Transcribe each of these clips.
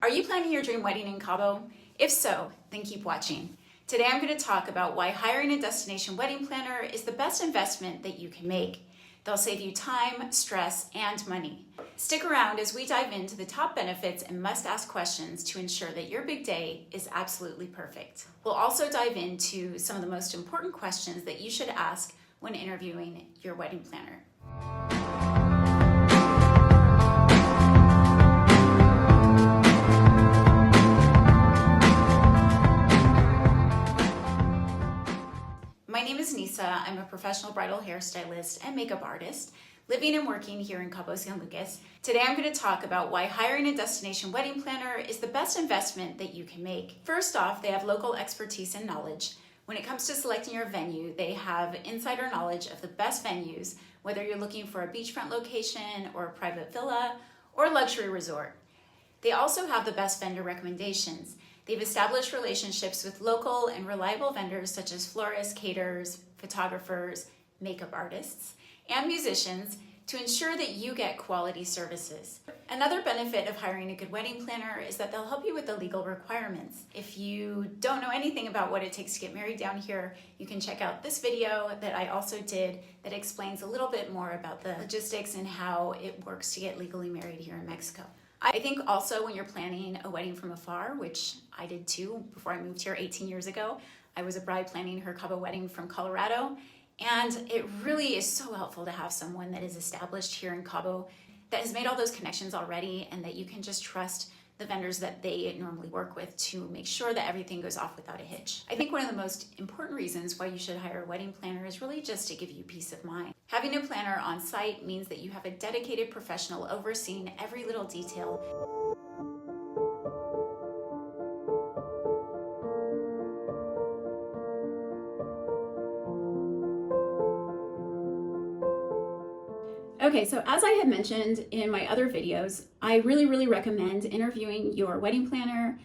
Are you planning your dream wedding in Cabo? If so, then keep watching. Today I'm going to talk about why hiring a destination wedding planner is the best investment that you can make. They'll save you time, stress, and money. Stick around as we dive into the top benefits and must-ask questions to ensure that your big day is absolutely perfect. We'll also dive into some of the most important questions that you should ask when interviewing your wedding planner. My name is Nisa. I'm a professional bridal hairstylist and makeup artist, living and working here in Cabo San Lucas. Today I'm going to talk about why hiring a destination wedding planner is the best investment that you can make. First off, they have local expertise and knowledge. When it comes to selecting your venue, they have insider knowledge of the best venues, whether you're looking for a beachfront location or a private villa or luxury resort. They also have the best vendor recommendations. They've established relationships with local and reliable vendors such as florists, caterers, photographers, makeup artists, and musicians to ensure that you get quality services. Another benefit of hiring a good wedding planner is that they'll help you with the legal requirements. If you don't know anything about what it takes to get married down here, you can check out this video that I also did that explains a little bit more about the logistics and how it works to get legally married here in Mexico. I think also when you're planning a wedding from afar, which I did too before I moved here 18 years ago, I was a bride planning her Cabo wedding from Colorado, and it really is so helpful to have someone that is established here in Cabo that has made all those connections already and that you can just trust the vendors that they normally work with to make sure that everything goes off without a hitch. I think one of the most important reasons why you should hire a wedding planner is really just to give you peace of mind. Having a planner on site means that you have a dedicated professional overseeing every little detail. Okay, so as I had mentioned in my other videos, I really recommend interviewing your wedding planner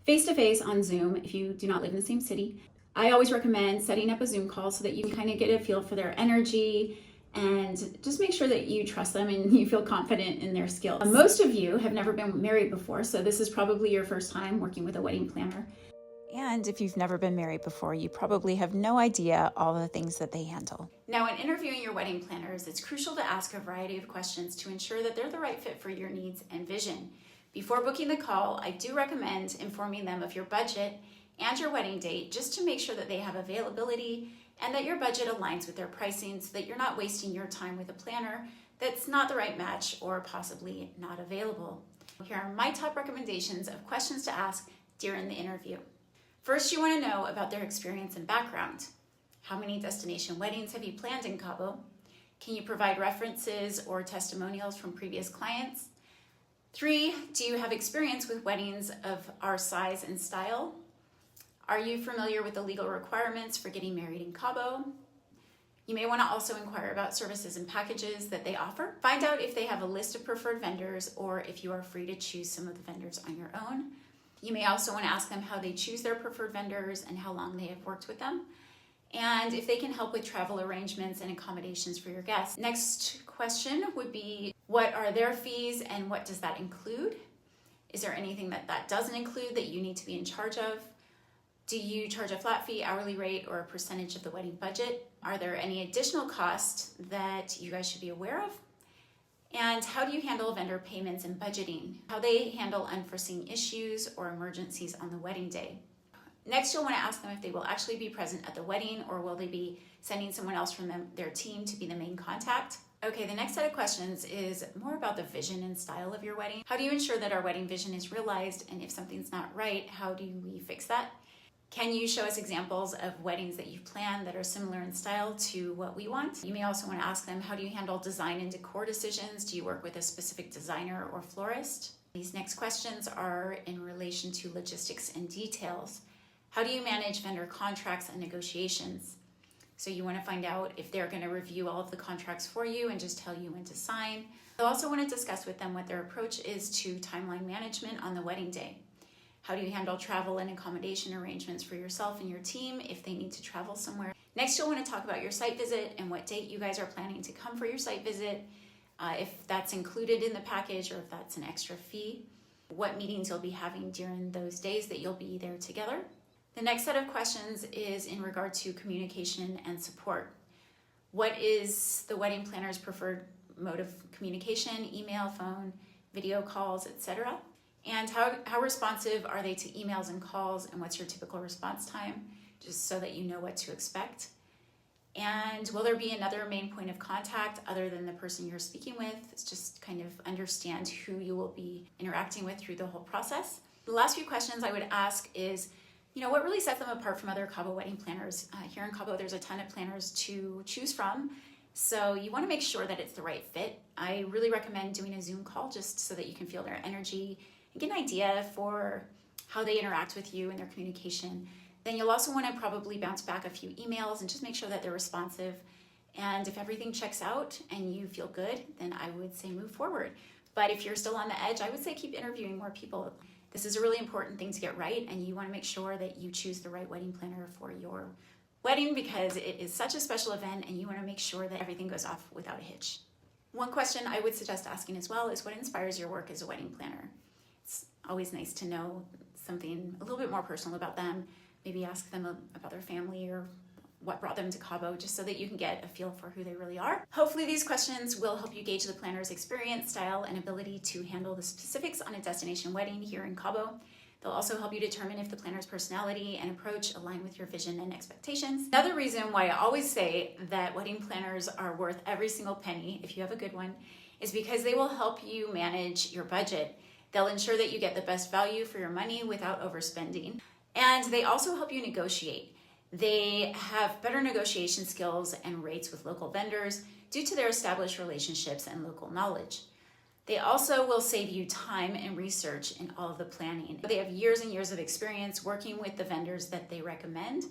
face-to-face on Zoom if you do not live in the same city. I always recommend setting up a Zoom call so that you can kind of get a feel for their energy and just make sure that you trust them and you feel confident in their skills. Most of you have never been married before, so this is probably your first time working with a wedding planner. And if you've never been married before, you probably have no idea all the things that they handle. Now, when interviewing your wedding planners, it's crucial to ask a variety of questions to ensure that they're the right fit for your needs and vision. Before booking the call, I do recommend informing them of your budget and your wedding date just to make sure that they have availability and that your budget aligns with their pricing so that you're not wasting your time with a planner that's not the right match or possibly not available. Here are my top recommendations of questions to ask during the interview. First, you want to know about their experience and background. How many destination weddings have you planned in Cabo? Can you provide references or testimonials from previous clients? 3, do you have experience with weddings of our size and style? Are you familiar with the legal requirements for getting married in Cabo? You may want to also inquire about services and packages that they offer. Find out if they have a list of preferred vendors or if you are free to choose some of the vendors on your own. You may also want to ask them how they choose their preferred vendors and how long they have worked with them, and if they can help with travel arrangements and accommodations for your guests. Next question would be, what are their fees and what does that include? Is there anything that doesn't include that you need to be in charge of? Do you charge a flat fee, hourly rate, or a percentage of the wedding budget? Are there any additional costs that you guys should be aware of? And how do you handle vendor payments and budgeting? How they handle unforeseen issues or emergencies on the wedding day. Next, you'll want to ask them if they will actually be present at the wedding or will they be sending someone else from their team to be the main contact. Okay, the next set of questions is more about the vision and style of your wedding. How do you ensure that our wedding vision is realized, and if something's not right, how do we fix that? Can you show us examples of weddings that you've planned that are similar in style to what we want? You may also want to ask them, how do you handle design and decor decisions? Do you work with a specific designer or florist? These next questions are in relation to logistics and details. How do you manage vendor contracts and negotiations? So you want to find out if they're going to review all of the contracts for you and just tell you when to sign. You'll also want to discuss with them what their approach is to timeline management on the wedding day. How do you handle travel and accommodation arrangements for yourself and your team if they need to travel somewhere? Next, you'll want to talk about your site visit and what date you guys are planning to come for your site visit, if that's included in the package or if that's an extra fee. what meetings you'll be having during those days that you'll be there together. The next set of questions is in regard to communication and support. What is the wedding planner's preferred mode of communication? Email, phone, video calls, etc. And how responsive are they to emails and calls, and what's your typical response time, just so that you know what to expect. And will there be another main point of contact other than the person you're speaking with? It's just kind of understand who you will be interacting with through the whole process. The last few questions I would ask is, what really sets them apart from other Cabo wedding planners? Here in Cabo, there's a ton of planners to choose from. So you want to make sure that it's the right fit. I really recommend doing a Zoom call just so that you can feel their energy and get an idea for how they interact with you and their communication. Then you'll also want to probably bounce back a few emails and just make sure that they're responsive. And if everything checks out and you feel good, then I would say move forward. But if you're still on the edge, I would say keep interviewing more people. This is a really important thing to get right, and you want to make sure that you choose the right wedding planner for your wedding because it is such a special event and you want to make sure that everything goes off without a hitch. One question I would suggest asking as well is what inspires your work as a wedding planner? It's always nice to know something a little bit more personal about them. Maybe ask them about their family or what brought them to Cabo, just so that you can get a feel for who they really are. Hopefully these questions will help you gauge the planner's experience, style, and ability to handle the specifics on a destination wedding here in Cabo. They'll also help you determine if the planner's personality and approach align with your vision and expectations. Another reason why I always say that wedding planners are worth every single penny, if you have a good one, is because they will help you manage your budget. They'll ensure that you get the best value for your money without overspending. And they also help you negotiate. They have better negotiation skills and rates with local vendors due to their established relationships and local knowledge. They also will save you time and research in all of the planning. They have years and years of experience working with the vendors that they recommend.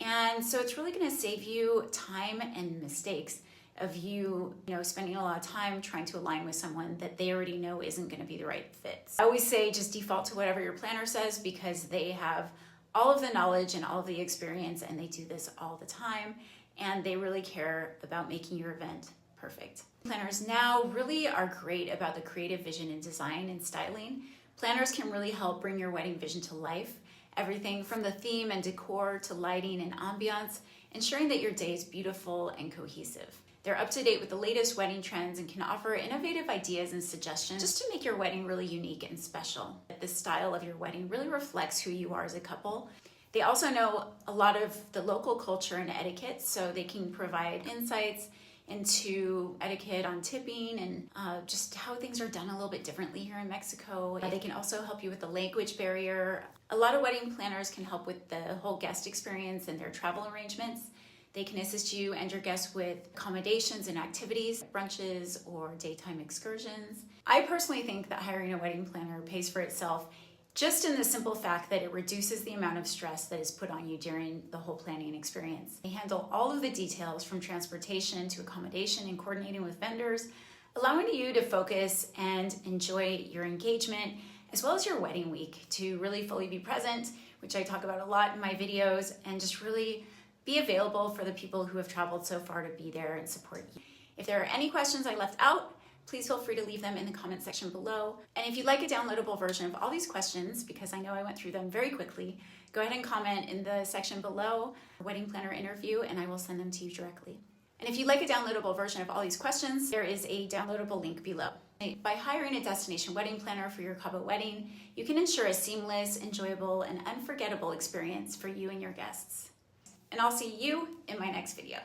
And so it's really going to save you time and mistakes of you spending a lot of time trying to align with someone that they already know isn't going to be the right fit. I always say just default to whatever your planner says because they have all of the knowledge and all of the experience, and they do this all the time, and they really care about making your event perfect. Planners now really are great about the creative vision and design and styling. Planners can really help bring your wedding vision to life, everything from the theme and decor to lighting and ambiance, ensuring that your day is beautiful and cohesive. They're up to date with the latest wedding trends and can offer innovative ideas and suggestions just to make your wedding really unique and special. The style of your wedding really reflects who you are as a couple. They also know a lot of the local culture and etiquette, so they can provide insights into etiquette on tipping and just how things are done a little bit differently here in Mexico. They can also help you with the language barrier. A lot of wedding planners can help with the whole guest experience and their travel arrangements. They can assist you and your guests with accommodations and activities, brunches, or daytime excursions. I personally think that hiring a wedding planner pays for itself just in the simple fact that it reduces the amount of stress that is put on you during the whole planning experience. They handle all of the details from transportation to accommodation and coordinating with vendors, allowing you to focus and enjoy your engagement as well as your wedding week to really fully be present, which I talk about a lot in my videos, and just really be available for the people who have traveled so far to be there and support you. If there are any questions I left out, please feel free to leave them in the comment section below. And if you'd like a downloadable version of all these questions, because I know I went through them very quickly, go ahead and comment in the section below, wedding planner interview, and I will send them to you directly. And if you'd like a downloadable version of all these questions, there is a downloadable link below. By hiring a destination wedding planner for your Cabo wedding, you can ensure a seamless, enjoyable, and unforgettable experience for you and your guests. And I'll see you in my next video.